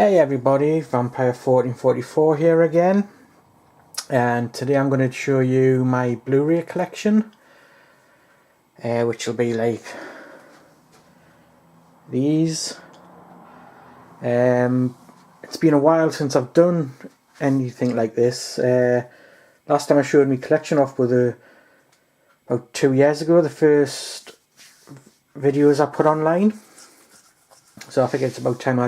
Hey everybody, Vampire 1444 here again, and today I'm going to show you my Blu Ray collection, which will be like these. It's been a while since I've done anything like this. Last time I showed my collection off was about 2 years ago, the first videos I put online, so I think it's about time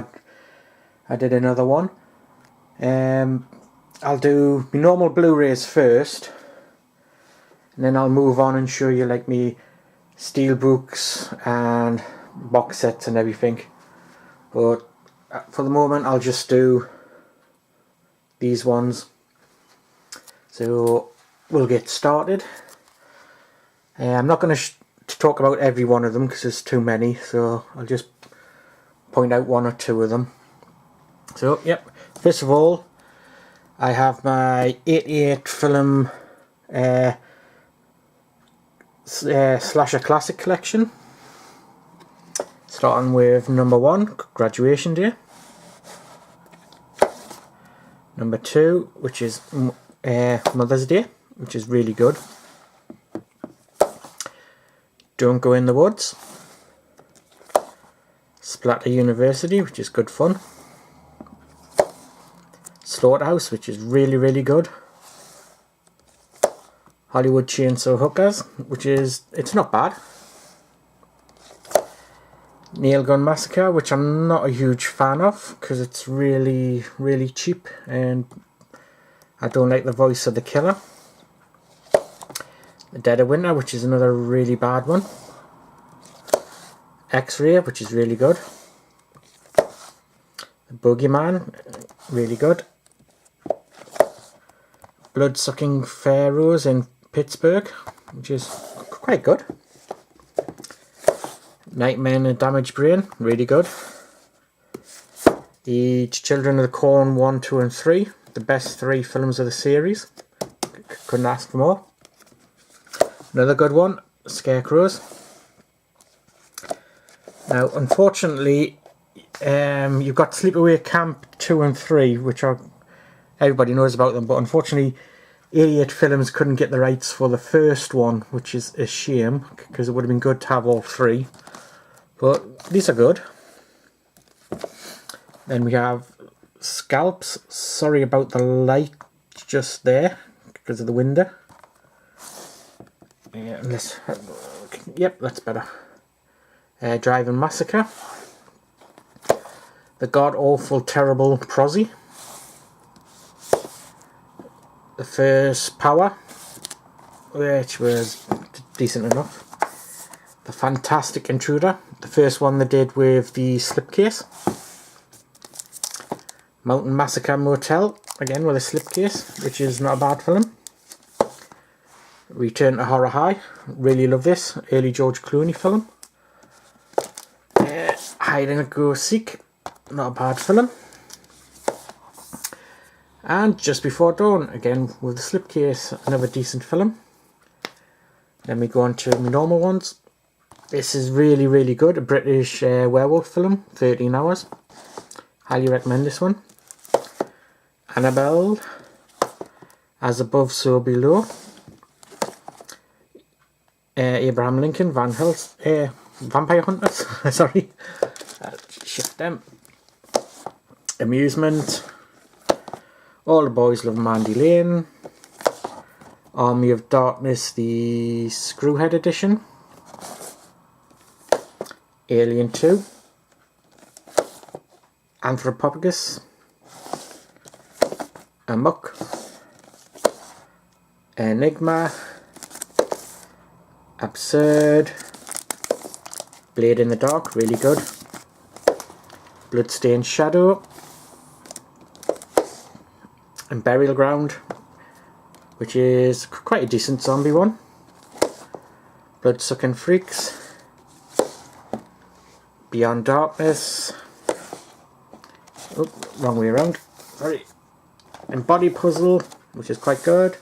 I did another one. I'll do my normal Blu-rays first, and then I'll move on and show you like me steelbooks and box sets and everything. But for the moment I'll just do these ones. So we'll get started. I'm not going to talk about every one of them because there's too many, so I'll just point out one or two of them. So, yep, first of all, I have my 88 film slasher classic collection, starting with number 1, Graduation Day, number 2, which is Mother's Day, which is really good, Don't Go in the Woods, Splatter University, which is good fun, Slaughterhouse, which is really good, Hollywood Chainsaw Hookers, which is, it's not bad, Nail Gun Massacre, which I'm not a huge fan of because it's really cheap and I don't like the voice of the killer, The Dead of Winter, which is another really bad one, X-Ray, which is really good, The Boogeyman, really good, Blood-Sucking Pharaohs in Pittsburgh, which is quite good, Nightmare in a Damaged Brain, really good, The Children of the Corn 1, 2 and 3, the best 3 films of the series, couldn't ask for more. Another good one, Scarecrows. Now unfortunately you've got Sleepaway Camp 2 and 3, which are, everybody knows about them, but unfortunately 88 Films couldn't get the rights for the first one, which is a shame because it would have been good to have all 3, but these are good. Then we have Scalps, sorry about the light just there because of the window. Yeah, yep, that's better. Driving Massacre, The God Awful Terrible Prozzy, The First Power, which was decent enough, The Fantastic Intruder, the first one they did with the slipcase, Mountain Massacre Motel, again with a slipcase, which is not a bad film, Return to Horror High, really love this, early George Clooney film, Hide and Go Seek, not a bad film, and Just Before Dawn, again with the slipcase, another decent film. Then we go on to my normal ones. This is really good, a British werewolf film, 13 hours, highly recommend this one. Annabelle, As Above So Below, Abraham Lincoln, Vampire Hunters, sorry, shift them, Amusement, All the Boys Love Mandy Lane, Army of Darkness, the Screwhead edition, Alien 2, Anthropophagus, Amok, Enigma, Absurd, Blade in the Dark, really good, Bloodstained Shadow, and Burial Ground, which is quite a decent zombie one, Bloodsucking Freaks, Beyond Darkness, oh, wrong way around, sorry, and Body Puzzle, which is quite good,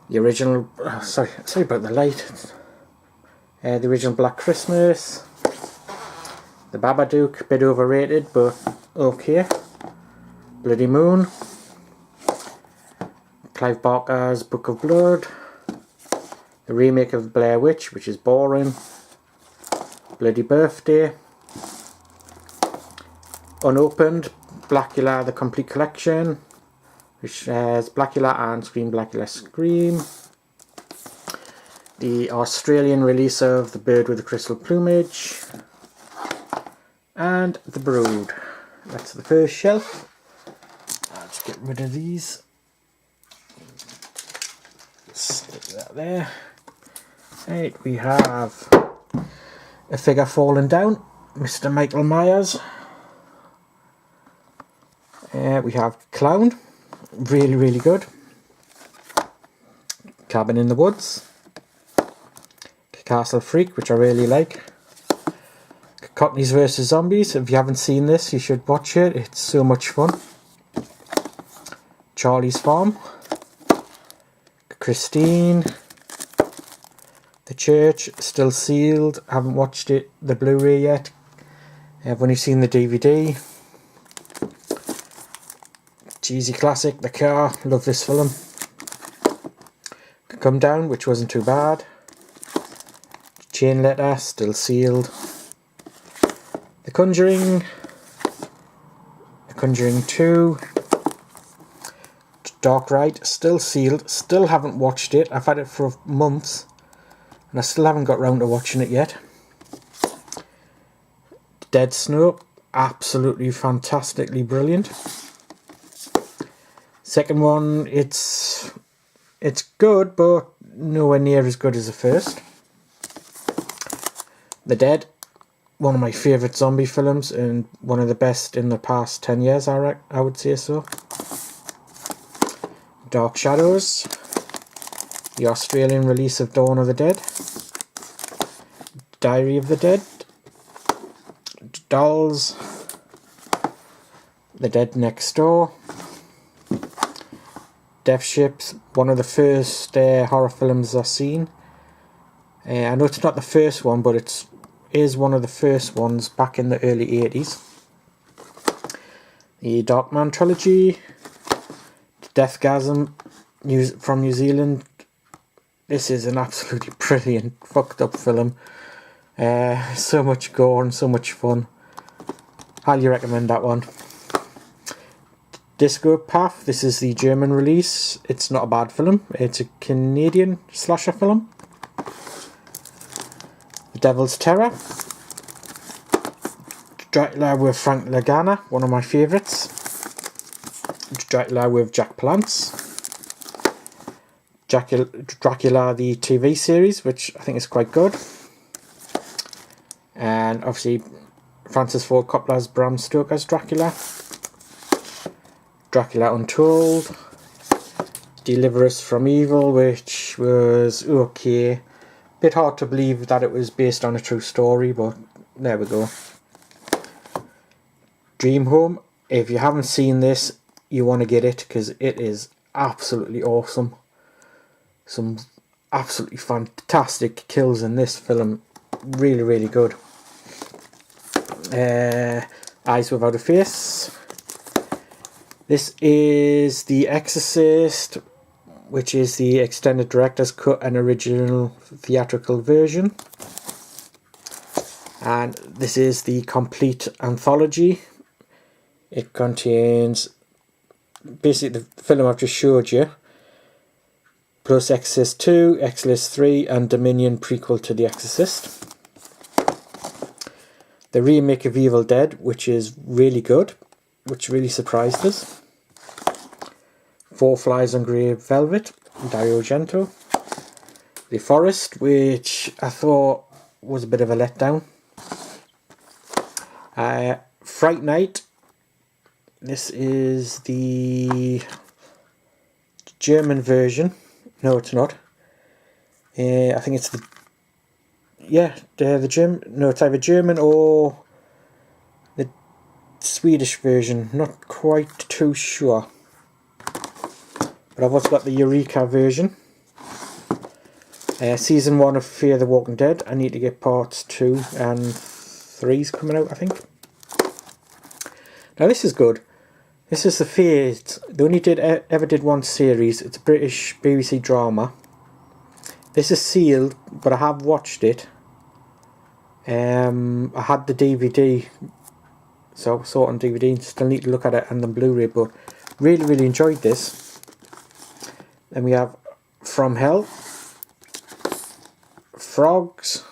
the original, sorry about the light, the original Black Christmas, The Babadook, a bit overrated, but okay. Bloody Moon. Clive Barker's Book of Blood. The remake of Blair Witch, which is boring. Bloody Birthday. Unopened, Blackula The Complete Collection, which has Blackula and Scream Blackula Scream. The Australian release of The Bird with the Crystal Plumage. And The Brood. That's the first shelf. I'll just get rid of these. Stick that there. Right, we have A Figure Falling Down, Mr. Michael Myers. We have Clown, really good. Cabin in the Woods. Castle Freak, which I really like. Cockneys vs Zombies. If you haven't seen this, you should watch it. It's so much fun. Charlie's Farm. Christine. The Church, still sealed. Haven't watched it, the Blu Ray yet. I've only seen the DVD. Cheesy classic, The Car. Love this film. Come Down, which wasn't too bad. Chain Letter, still sealed. The Conjuring. The Conjuring 2. Dark Ride, still sealed. Still haven't watched it. I've had it for months and I still haven't got round to watching it yet. Dead Snow, absolutely fantastically brilliant. Second one, it's good, but nowhere near as good as the first. The Dead, one of my favourite zombie films and one of the best in the past 10 years, I would say so. Dark Shadows, the Australian release of Dawn of the Dead. Diary of the Dead. Dolls. The Dead Next Door. Death Ships, one of the first horror films I've seen. I know it's not the first one, but it is one of the first ones back in the early 80s. The Darkman trilogy. Deathgasm from New Zealand. This is an absolutely brilliant, fucked up film. So much gore and so much fun. Highly recommend that one. Disco Path, this is the German release. It's not a bad film. It's a Canadian slasher film. The Devil's Terror. Dracula with Frank Lagana, one of my favourites. Dracula with Jack Palance. Dracula the TV series, which I think is quite good. And obviously Francis Ford Coppola's Bram Stoker's Dracula. Dracula Untold. Deliver Us from Evil, which was okay. Bit hard to believe that it was based on a true story, but there we go. Dream Home. If you haven't seen this, you want to get it because it is absolutely awesome. Some absolutely fantastic kills in this film. Really good. Eyes Without a Face. This is The Exorcist, which is the extended director's cut and original theatrical version. And this is the complete anthology. It contains basically the film I've just showed you, plus Exorcist 2, Exorcist 3 and Dominion prequel to The Exorcist. The remake of Evil Dead, which is really good, which really surprised us. Four Flies on Grey Velvet, Dario Argento. The Forest, which I thought was a bit of a letdown. Fright Night. This is the German version. No, it's not. I think it's the German. No, it's either German or the Swedish version. Not quite too sure. But I've also got the Eureka version. Season 1 of Fear the Walking Dead. I need to get parts 2 and 3's coming out, I think. Now this is good. This is The Fate. They only ever did one series. It's a British BBC drama. This is sealed, but I have watched it. I had the DVD, so I saw it on DVD and still need to look at it and the Blu Ray, but really enjoyed this. Then we have From Hell, Frogs,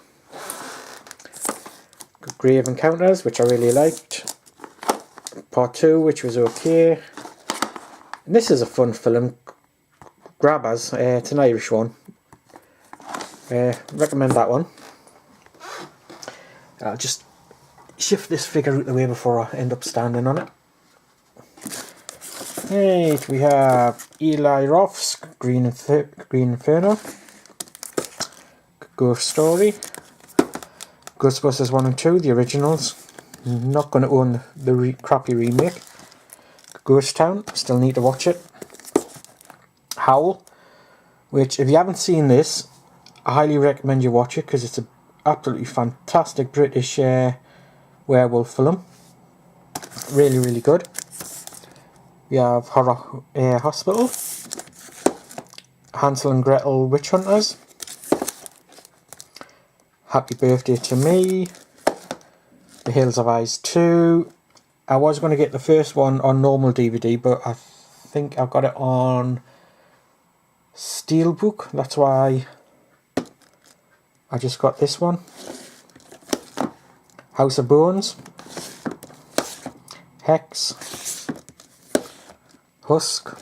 Grave Encounters, which I really liked, Part 2, which was okay, and this is a fun film, Grabbers. It's an Irish one. Recommend that one. I'll just shift this figure out of the way before I end up standing on it. Right, we have Eli Roth's Green Inferno, Ghost Story, Ghostbusters 1 and 2, the originals. I'm not going to own the crappy remake. Ghost Town, still need to watch it. Howl, which if you haven't seen this, I highly recommend you watch it because it's an absolutely fantastic British werewolf film. Really good. We have Horror Hospital, Hansel and Gretel Witch Hunters, Happy Birthday to Me, The Hills of Eyes 2. I was going to get the first one on normal DVD, but I think I've got it on Steelbook. That's why I just got this one. House of Bones, Hex, Husk,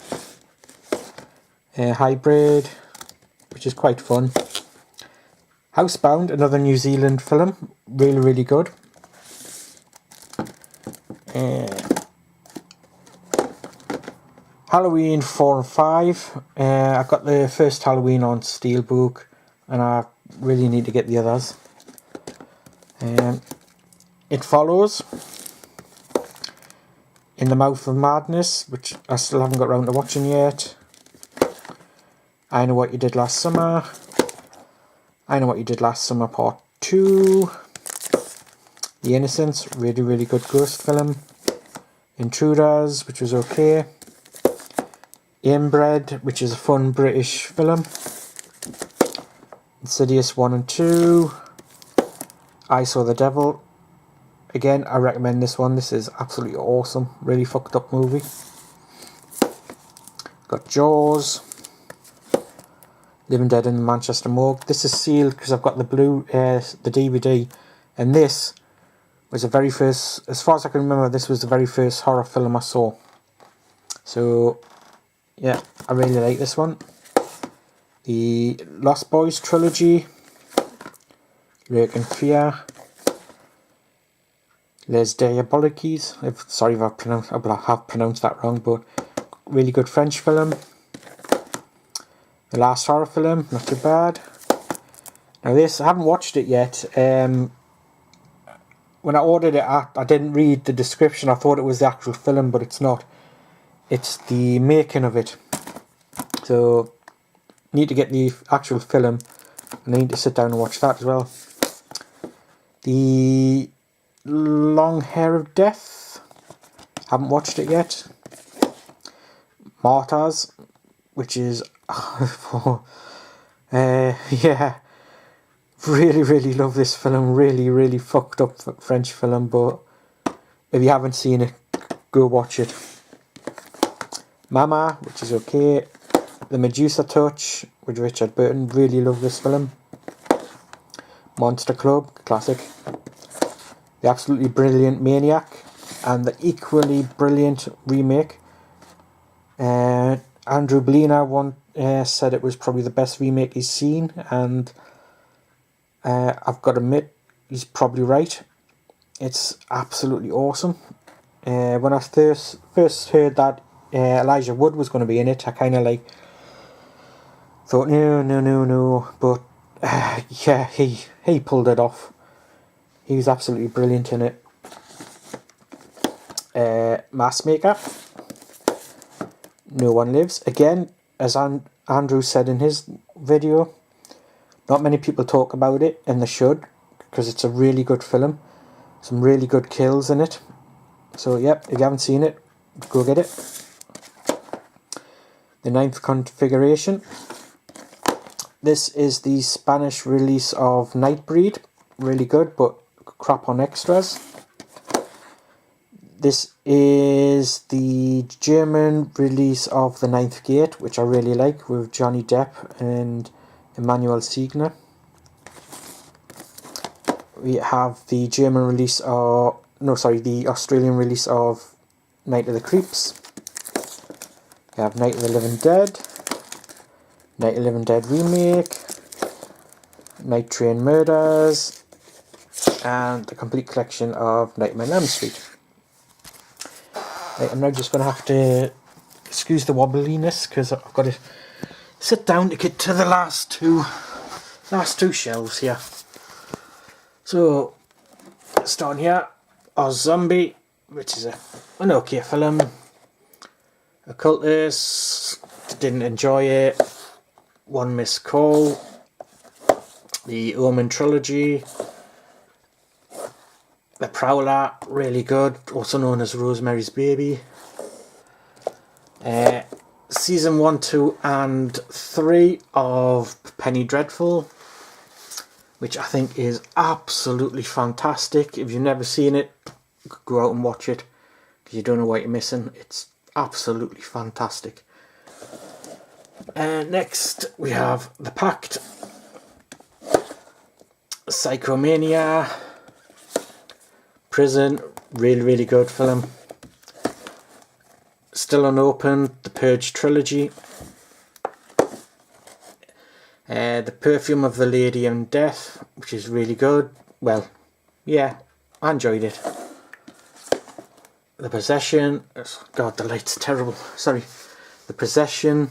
Hybrid, which is quite fun. Housebound, another New Zealand film, really good. Halloween 4 and 5. I got the first Halloween on Steelbook, and I really need to get the others. It Follows, In the Mouth of Madness, which I still haven't got around to watching yet. I Know What You Did Last Summer, I Know What You Did Last Summer Part 2, The Innocents, really good ghost film. Intruders, which was okay. Inbred, which is a fun British film. Insidious 1 and 2, I Saw the Devil. Again, I recommend this one. This is absolutely awesome. Really fucked up movie. Got Jaws, Living Dead in the Manchester Morgue. This is sealed because I've got the the DVD, and this was the very first, as far as I can remember, this was the very first horror film I saw. So yeah, I really like this one. The Lost Boys trilogy, Lurk and Fear, Les Diaboliques. Sorry if I have pronounced that wrong, but really good French film. The Last Horror Film, not too bad. Now this, I haven't watched it yet. When I ordered it, I didn't read the description. I thought it was the actual film, but it's not. It's the making of it. So, need to get the actual film, and I need to sit down and watch that as well. The Long Hair of Death, haven't watched it yet. Martyrs, which is yeah, really love this film. Really fucked up French film, but if you haven't seen it, go watch it. Mama, which is okay. The Medusa Touch with Richard Burton, really love this film. Monster Club, classic. The absolutely brilliant Maniac, and the equally brilliant remake. Andrew Blina said it was probably the best remake he's seen, and I've got to admit, he's probably right. It's absolutely awesome. When I first heard that Elijah Wood was going to be in it, I kind of thought no, but yeah, he pulled it off. He was absolutely brilliant in it. Mask Maker, No One Lives. Again, as Andrew said in his video, not many people talk about it, and they should, because it's a really good film. Some really good kills in it. So yep, if you haven't seen it, go get it. The 9th configuration. This is the Spanish release of Nightbreed. Really good, but crap on extras. This is the German release of The Ninth Gate, which I really like, with Johnny Depp and Emmanuel Siegner. We have the German release of... no, sorry, the Australian release of Night of the Creeps. We have Night of the Living Dead, Night of the Living Dead Remake, Night Train Murders, and the complete collection of Nightmare on Elm Street. Right, I'm now just going to have to excuse the wobbliness because I've got to sit down to get to the last two shelves here. So, starting here, Oz Zombie, which is an okay film. Occultist, didn't enjoy it. One Missed Call. The Omen trilogy. The Prowler, really good, also known as Rosemary's Baby. Season 1, 2 and 3 of Penny Dreadful, which I think is absolutely fantastic. If you've never seen it, go out and watch it, because you don't know what you're missing. It's absolutely fantastic. Next we have The Pact, Psychomania, Prison, really good film. Still Unopened, The Purge trilogy. The Perfume of the Lady in Death, which is really good. Well, yeah, I enjoyed it. The Possession, God, the light's terrible, sorry. The Possession,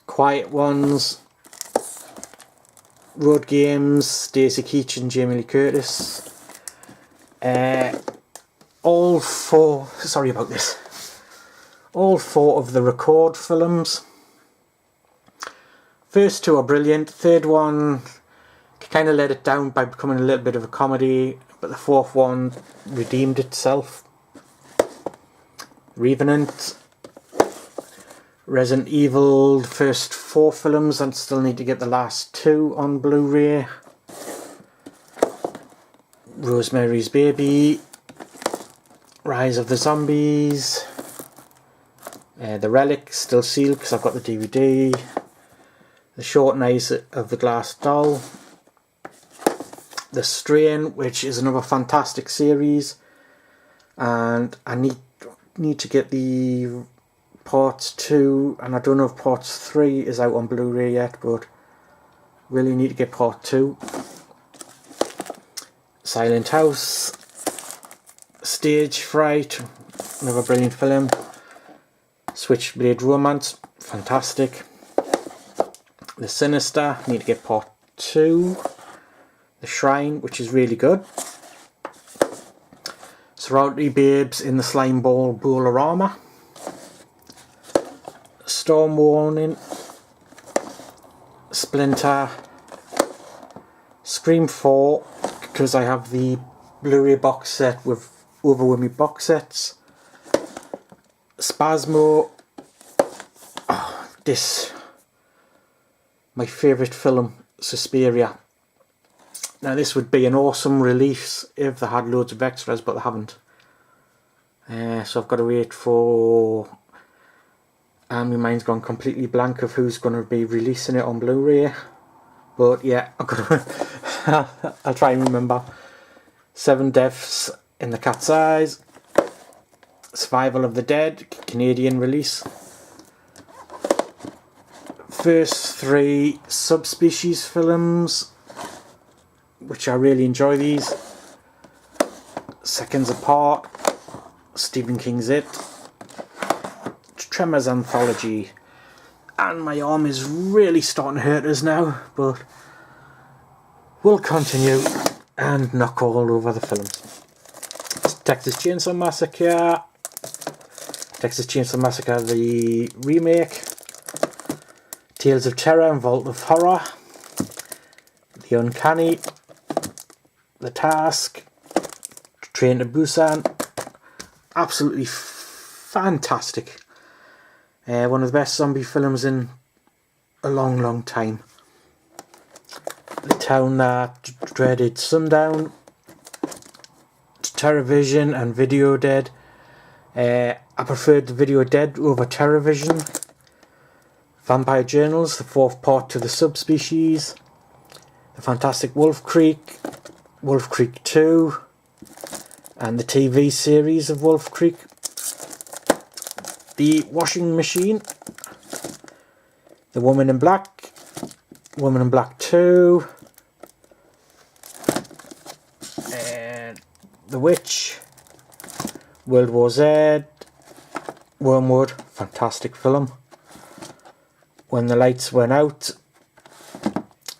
Quiet Ones, Road Games, Stacey Keach and Jamie Lee Curtis. All four of the Record films. First two are brilliant. Third one kind of let it down by becoming a little bit of a comedy, but the fourth one redeemed itself. Revenant, Resident Evil, the first 4 films, and still need to get the last 2 on Blu Ray. Rosemary's Baby, Rise of the Zombies, The Relic, still sealed because I've got the DVD. The Short Night of the Glass Doll, The Strain, which is another fantastic series, and I need to get the Part 2, and I don't know if Part 3 is out on Blu-ray yet, but really need to get Part 2. Silent House, Stage Fright, another brilliant film. Switchblade Romance, fantastic. The Sinister, need to get Part 2. The Shrine, which is really good. Sorority Babes in the Slime Ball Bowl-O-Rama. Storm Warning, Splinter, Scream 4, because I have the Blu-ray box set with overwhelming box sets. Spasmo, my favourite film, Suspiria. Now this would be an awesome release if they had loads of extras, but they haven't. So I've got to wait for... and my mind's gone completely blank of who's going to be releasing it on Blu-ray. But yeah, I've got to I'll try and remember. 7 Deaths in the Cat's Eyes. Survival of the Dead, Canadian release. First 3 Subspecies films, which I really enjoy these. Seconds Apart, Stephen King's It. Tremors Anthology, and my arm is really starting to hurt us now, but we'll continue and knock all over the films. Texas Chainsaw Massacre, the remake, Tales of Terror and Vault of Horror, The Uncanny, The Task, Train to Busan. Absolutely fantastic. One of the best zombie films in a long time. The Town That Dreaded Sundown, Terrorvision and Video Dead. I preferred the Video Dead over Terrorvision. Vampire Journals, the fourth part to the subspecies. The Fantastic Wolf Creek, Wolf Creek 2, and the TV series of Wolf Creek. The Washing Machine, The Woman in Black, Woman in Black 2, and The Witch, World War Z, Wormwood, fantastic film. When the Lights Went Out,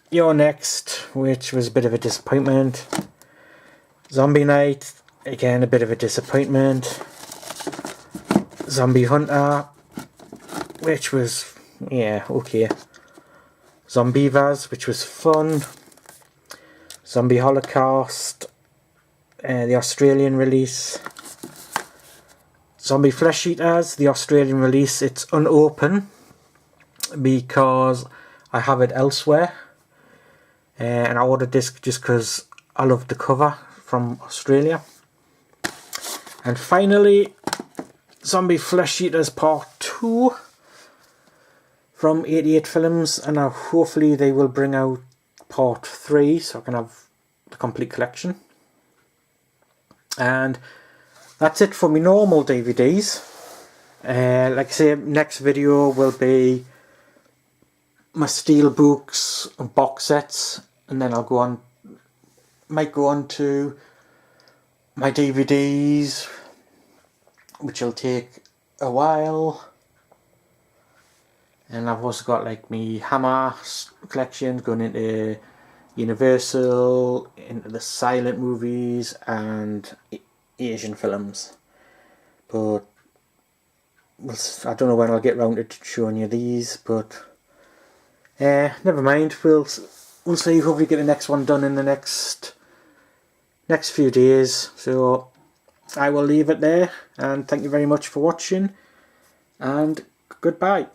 You're Next, which was a bit of a disappointment. Zombie Night, again a bit of a disappointment. Zombie Hunter, which was, yeah, okay. Zombievas, which was fun. Zombie Holocaust, the Australian release. Zombie Flesh Eaters, the Australian release, it's unopened because I have it elsewhere. And I ordered this just because I love the cover from Australia. And finally, Zombie Flesh Eaters Part 2 from 88 Films, and now hopefully they will bring out Part 3 so I can have the complete collection. And that's it for my normal DVDs. Like I say, next video will be my steelbooks and box sets, and then I'll might go on to my DVDs, which will take a while. And I've also got like me Hammer collections going into Universal, into the silent movies and Asian films. But I don't know when I'll get round to showing you these, but never mind. We'll see. Hopefully get the next one done in the next few days. So I will leave it there, and thank you very much for watching, and goodbye.